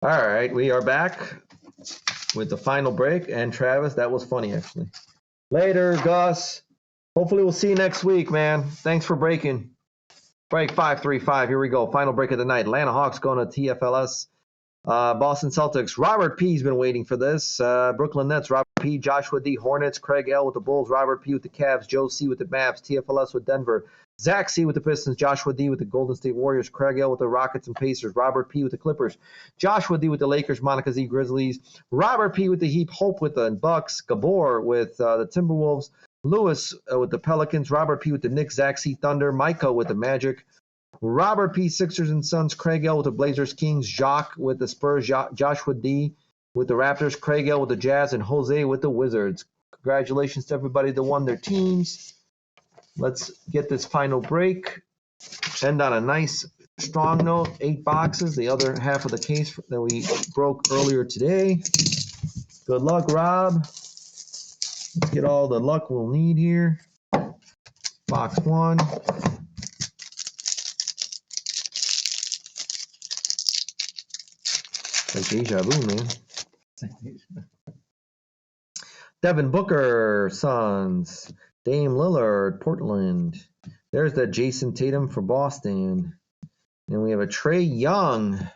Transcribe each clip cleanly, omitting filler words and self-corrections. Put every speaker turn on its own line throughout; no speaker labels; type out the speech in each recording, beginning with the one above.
All right, we are back with the final break. And Travis, that was funny, actually. Later, Gus. Hopefully, we'll see you next week, man. Thanks for breaking. Break 535. Here we go. Final break of the night. Atlanta Hawks going to TFLS. Boston Celtics. Robert P.'s been waiting for this. Brooklyn Nets. Robert P. Joshua D. Hornets. Craig L. with the Bulls. Robert P. with the Cavs. Joe C. with the Mavs. TFLS with Denver. Zach C. with the Pistons. Joshua D. with the Golden State Warriors. Craig L. with the Rockets and Pacers. Robert P. with the Clippers. Joshua D. with the Lakers. Monica Z. Grizzlies. Robert P. with the Heat. Hope with the Bucks. Gabor with the Timberwolves. Lewis with the Pelicans. Robert P. with the Knicks. Zach C. Thunder. Micah with the Magic. Robert P. Sixers and Suns. Craig L. with the Blazers. Kings. Jacques with the Spurs. Joshua D. with the Raptors. Craig L. with the Jazz. And Jose with the Wizards. Congratulations to everybody that won their teams. Let's get this final break. End on a nice, strong note. 8 boxes. The other half of the case that we broke earlier today. Good luck, Rob. Let's get all the luck we'll need here. Box 1. Like deja vu, man. Devin Booker, Suns. Dame Lillard, Portland. There's that Jason Tatum for Boston. And we have a Trae Young.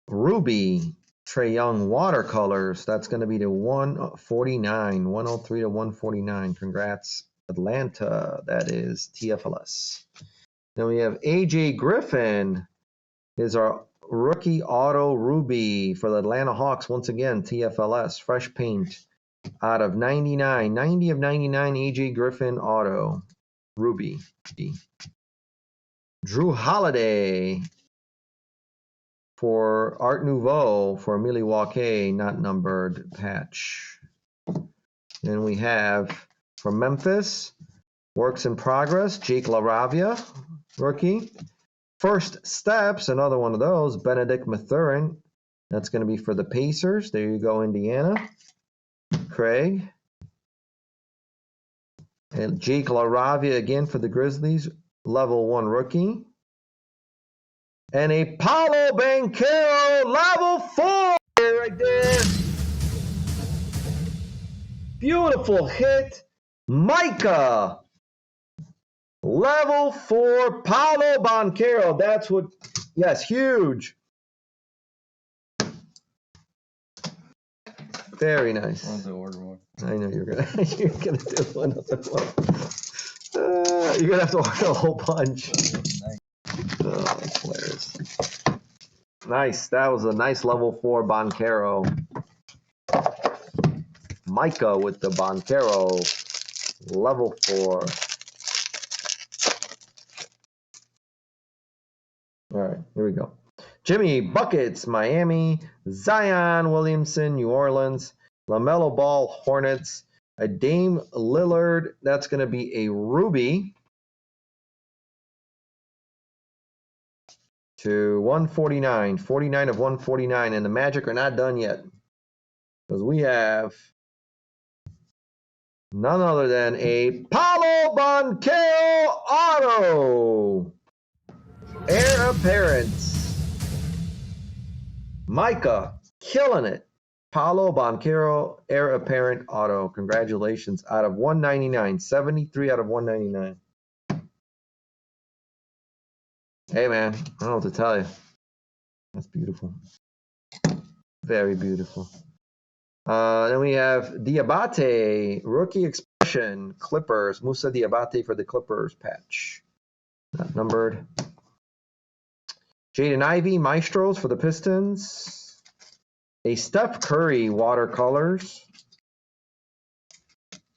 Ruby. Trae Young watercolors. That's going to be to 149. 103 to 149. Congrats, Atlanta. That is TFLS. Then we have AJ Griffin. Is our rookie auto Ruby for the Atlanta Hawks. Once again, TFLS. Fresh paint. Out of 99. 90 of 99 AJ Griffin auto. Ruby. Drew Holiday for Art Nouveau for Milwaukee, not numbered patch. Then we have from Memphis, works in progress, Jake LaRavia, rookie. First Steps, another one of those, Benedict Mathurin. That's going to be for the Pacers. There you go, Indiana. Craig. And Jake LaRavia again for the Grizzlies, level 1 rookie. And a Paolo Banchero, level 4 right there. Beautiful hit. Micah, level 4, Paolo Banchero. That's what, yes, huge. Very nice. I want to order one. I know you're gonna do another one. You're gonna have to order a whole bunch. Nice. Oh, that's hilarious. Nice. That was a nice level 4 Banchero. Micah with the Banchero, level 4. All right, here we go. Jimmy Buckets, Miami. Zion Williamson, New Orleans. LaMelo Ball, Hornets. A Dame Lillard, that's going to be a Ruby. To 149. 49 of 149. And the Magic are not done yet. Because we have none other than a Paolo Banchero auto. Heir Apparent. Micah, killing it. Paolo Banchero, Heir Apparent auto. Congratulations. Out of 199. 73 out of 199. Hey, man. I don't know what to tell you. That's beautiful. Very beautiful. Then we have Diabate, rookie expression, Clippers. Musa Diabate for the Clippers patch. Not numbered. Jaden Ivey, Maestros for the Pistons. A Steph Curry, watercolors.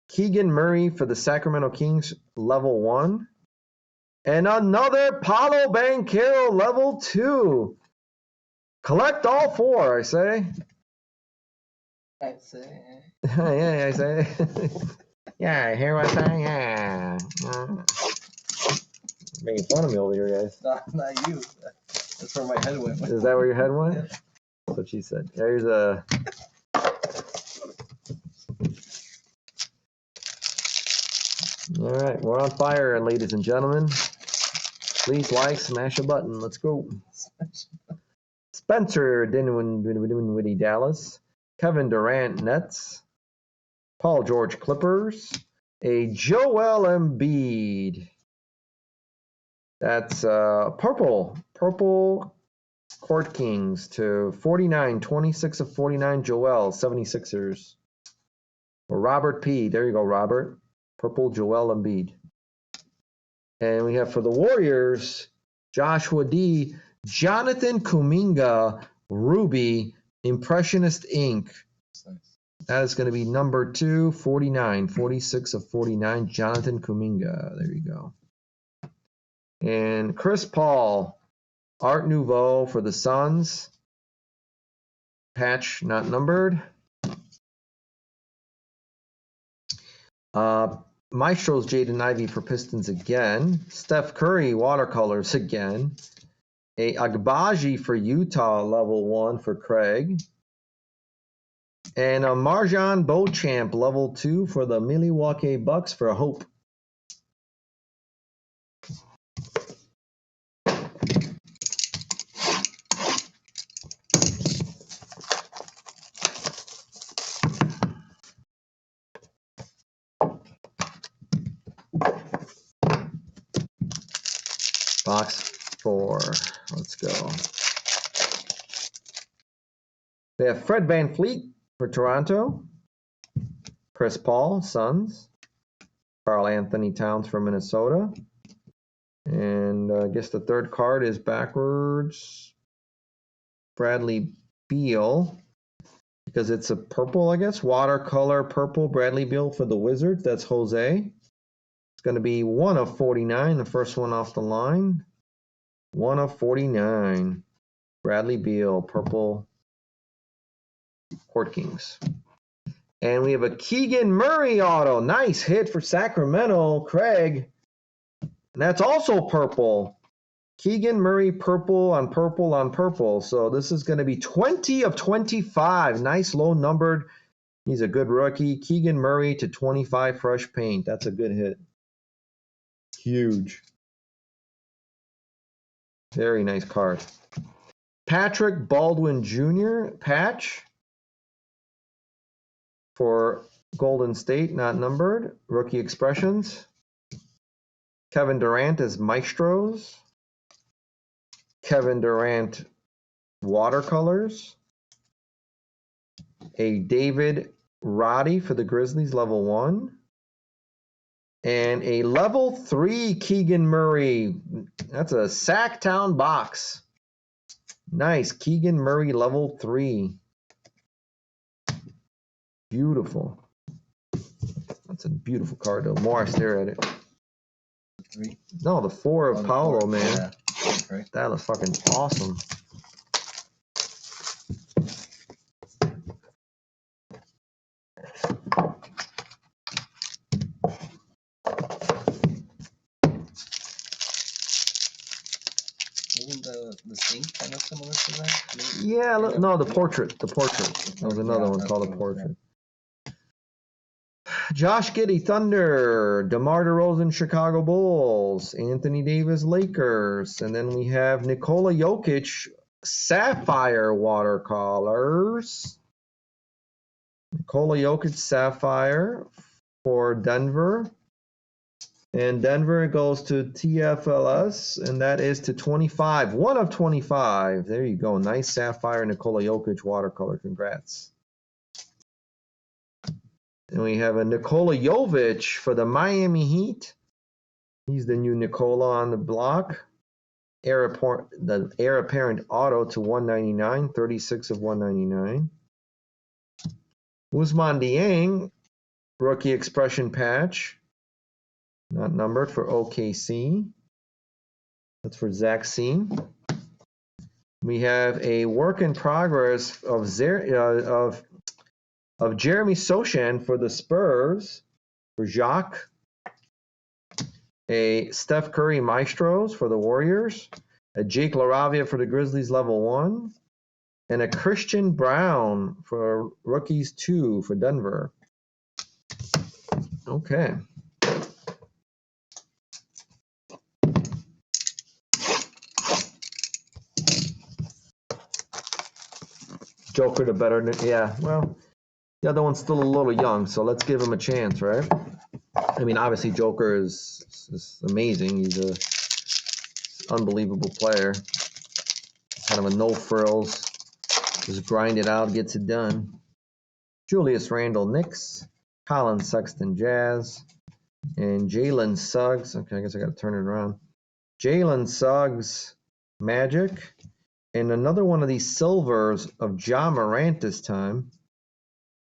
Keegan Murray for the Sacramento Kings, level 1. And another Paolo Banchero, level 2. Collect all 4, I say.
I say.
Yeah, I say. Yeah, I hear what I say. Yeah. Making fun of me over here, guys.
Not you. That's where my head went.
Is that where your head went? Yeah. That's what she said. There's a. All right, we're on fire, ladies and gentlemen. Please like, smash a button. Let's go. Spencer Dinwiddie Dallas. Kevin Durant Nets. Paul George Clippers. A Joel Embiid. That's purple Court Kings to 49, 26 of 49, Joel, 76ers. Or Robert P. There you go, Robert. Purple Joel Embiid. And we have for the Warriors, Joshua D. Jonathan Kuminga, Ruby, Impressionist Ink. That is going to be number 2, 49, 46 of 49, Jonathan Kuminga. There you go. And Chris Paul, Art Nouveau for the Suns. Patch not numbered. Maestro's Jaden Ivey for Pistons again. Steph Curry watercolors again. A Agbaji for Utah level 1 for Craig. And a Marjan Beauchamp level 2 for the Milwaukee Bucks for Hope. Box 4. Let's go. We have Fred VanVleet for Toronto. Chris Paul, Suns. Karl Anthony Towns for Minnesota. And I guess the third card is backwards. Bradley Beal. Because it's a purple, I guess. Watercolor purple Bradley Beal for the Wizards. That's Jose. It's going to be 1 of 49. The first one off the line. 1 of 49. Bradley Beal, purple Court Kings. And we have a Keegan Murray auto. Nice hit for Sacramento, Craig. And that's also purple. Keegan Murray, purple on purple on purple. So this is going to be 20 of 25. Nice low numbered. He's a good rookie. Keegan Murray to 25 fresh paint. That's a good hit. Huge. Very nice card. Patrick Baldwin Jr. patch for Golden State, not numbered. Rookie expressions. Kevin Durant as Maestros. Kevin Durant watercolors. A David Roddy for the Grizzlies, level 1. And a level 3 Keegan Murray. That's a Sacktown box. Nice. Keegan Murray, level 3. Beautiful. That's a beautiful card, though. More I stare at it.
3.
No, the 4 of Paolo, man.
Yeah. Okay.
That was fucking awesome.
Isn't the sink kind of similar to that? Maybe?
Yeah, no, the portrait. The portrait. There was another one called the portrait. Josh Giddey, Thunder. DeMar DeRozan, Chicago Bulls. Anthony Davis, Lakers. And then we have Nikola Jokic, Sapphire watercolors. Nikola Jokic, Sapphire for Denver. And Denver goes to TFLS, and that is to 25. 1 of 25. There you go. Nice Sapphire Nikola Jokic watercolor. Congrats. And we have a Nikola Jovic for the Miami Heat. He's the new Nikola on the block. The heir apparent auto to 199. 36 of 199. Ousmane Dieng, rookie expression patch. Not numbered for OKC. That's for Zach C. We have a work in progress of Jeremy Sochan for the Spurs, for Jacques. A Steph Curry Maestros for the Warriors. A Jake LaRavia for the Grizzlies, level 1. And a Christian Brown for Rookies 2 for Denver. Okay. Joker the better. Yeah, well, the other one's still a little young, so let's give him a chance, right? I mean, obviously Joker is amazing. He's a unbelievable player. Kind of a no frills. Just grind it out, gets it done. Julius Randle, Knicks. Colin Sexton, Jazz. And Jalen Suggs. Okay, I guess I got to turn it around. Jalen Suggs, Magic. And another one of these silvers of Ja Morant this time.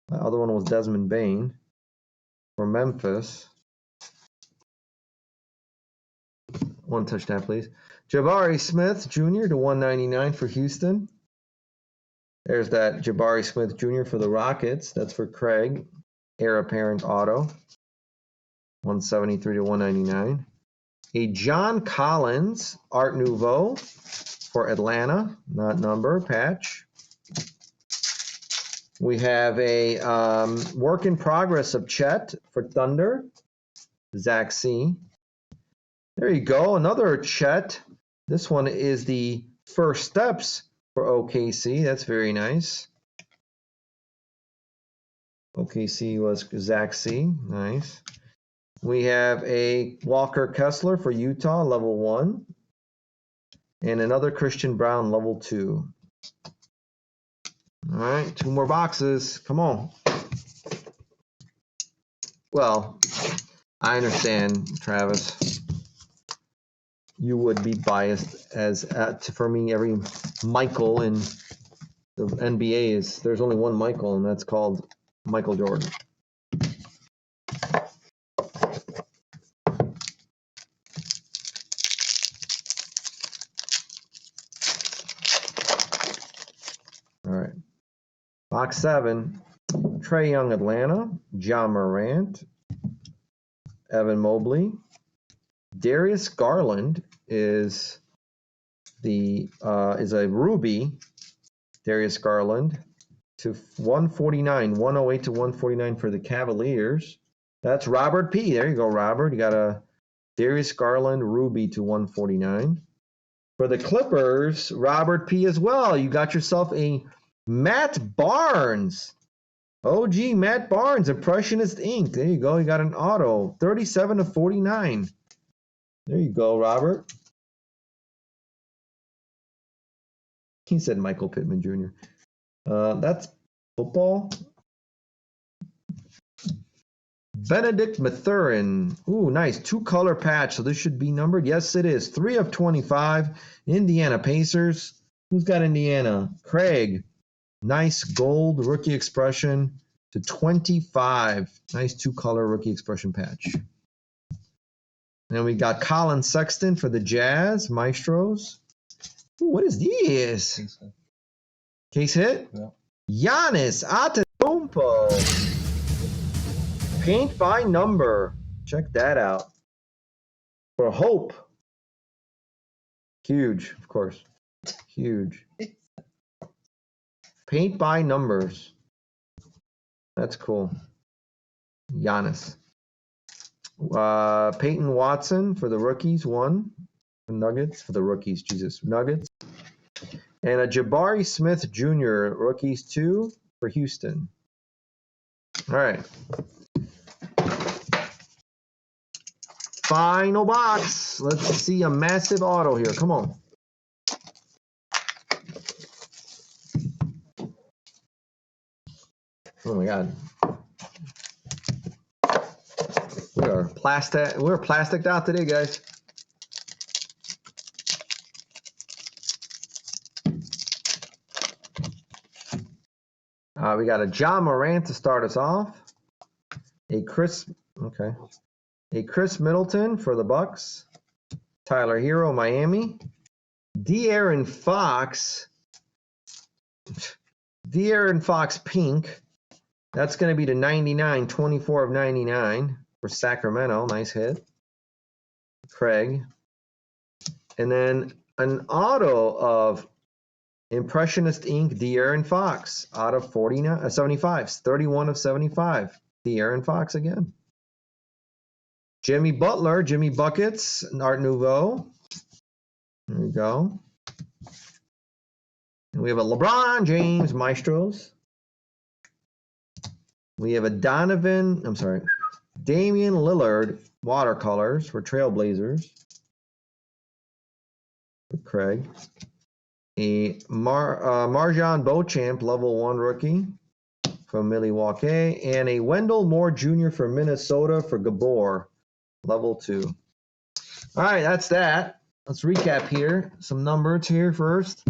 The other one was Desmond Bane for Memphis. One touchdown, please. Jabari Smith Jr. to 199 for Houston. There's that Jabari Smith Jr. for the Rockets. That's for Craig. Heir apparent auto. 173 to 199. A John Collins Art Nouveau for Atlanta. Not number, patch. We have a work in progress of Chet for Thunder. Zach C. There you go. Another Chet. This one is the first steps for OKC. That's very nice. OKC was Zach C. Nice. We have a Walker Kessler for Utah, level 1. And another Christian Brown, level 2. All right, 2 more boxes. Come on. Well, I understand, Travis. You would be biased as for me. Every Michael in the NBA is there's only one Michael, and that's called Michael Jordan. All right, box 7. Trae Young, Atlanta. Ja Morant, Evan Mobley. Darius Garland is a Ruby. Darius Garland to 149, 108 to 149 for the Cavaliers. That's Robert P. There you go, Robert. You got a Darius Garland Ruby to 149. For the Clippers, Robert P. as well. You got yourself a Matt Barnes. OG Matt Barnes, Impressionist Ink. There you go. You got an auto. 37 to 49. There you go, Robert. He said Michael Pittman Jr. That's football. Benedict Mathurin. Ooh, nice. 2-color patch. So this should be numbered. Yes, it is. 3 of 25. Indiana Pacers. Who's got Indiana? Craig. Nice gold rookie expression to 25. Nice 2-color rookie expression patch. And then we got Colin Sexton for the Jazz, Maestros. Ooh, what is this?
Case hit.
Case hit?
Yeah.
Giannis Antetokounmpo. Paint by number. Check that out. For Hope. Huge, of course. Huge. Paint by numbers. That's cool. Giannis. Peyton Watson for the rookies, 1. Nuggets for the rookies, Jesus. Nuggets. And a Jabari Smith Jr., rookies, 2 for Houston. All right. Final box. Let's see a massive auto here. Come on. Oh my God. We're plasticed out today, guys. We got a Ja Morant to start us off. A Chris Middleton for the Bucks. Tyler Hero, Miami. De'Aaron Fox pink. That's going to be to 99, 24 of 99 for Sacramento. Nice hit. Craig. And then an auto of Impressionist Ink, De'Aaron Fox out of 75s. 31 of 75. De'Aaron Fox again. Jimmy Butler, Jimmy Buckets, Art Nouveau. There we go. And we have a LeBron James Maestros. We have a Damian Lillard watercolors for Trailblazers. For Craig. A Marjan Beauchamp level 1 rookie from Milwaukee. And a Wendell Moore Jr. for Minnesota for Gabor, level 2. All right, that's that. Let's recap here. Some numbers here first.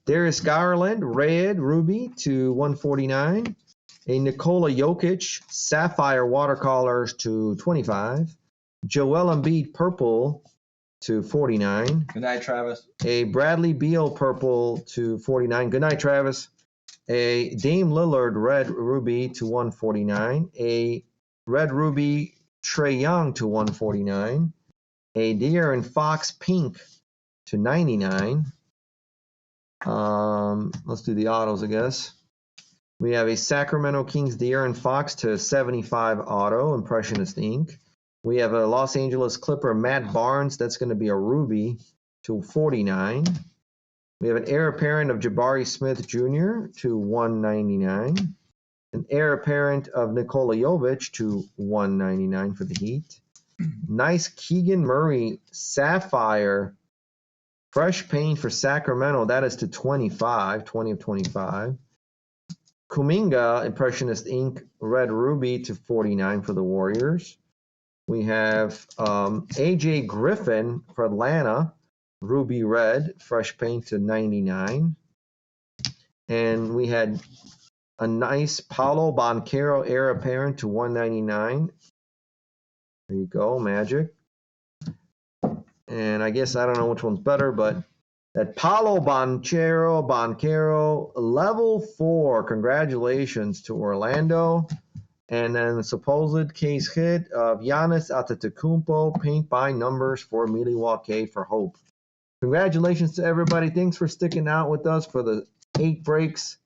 Darius Garland, red ruby to 149. A Nikola Jokic sapphire watercolors to 25. Joel Embiid purple to 49.
Good night, Travis.
A Bradley Beal purple to 49. Good night, Travis. A Dame Lillard red ruby to 149. A red ruby Trae Young to 149. A De'Aaron Fox pink to 99. Let's do the autos, I guess. We have a Sacramento Kings De'Aaron Fox to 75 auto, Impressionist ink. We have a Los Angeles Clipper Matt Barnes, that's going to be a ruby, to 49. We have an heir apparent of Jabari Smith Jr. to 199. An heir apparent of Nikola Jovic to 199 for the Heat. Nice Keegan Murray Sapphire fresh paint for Sacramento. That is to 25, 20 of 25. Kuminga Impressionist ink red ruby to 49 for the Warriors. We have AJ Griffin for Atlanta, ruby red, fresh paint to 99. And we had a nice Paolo Banchero heir apparent to 199. There you go, Magic. And I guess I don't know which one's better, but that Paolo Banchero, level 4. Congratulations to Orlando. And then the supposed case hit of Giannis Antetokounmpo, paint by numbers for Milwaukee for Hope. Congratulations to everybody. Thanks for sticking out with us for the 8 breaks.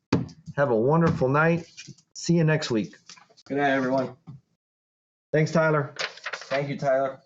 Have a wonderful night. See you next week.
Good night, everyone.
Thanks, Tyler.
Thank you, Tyler.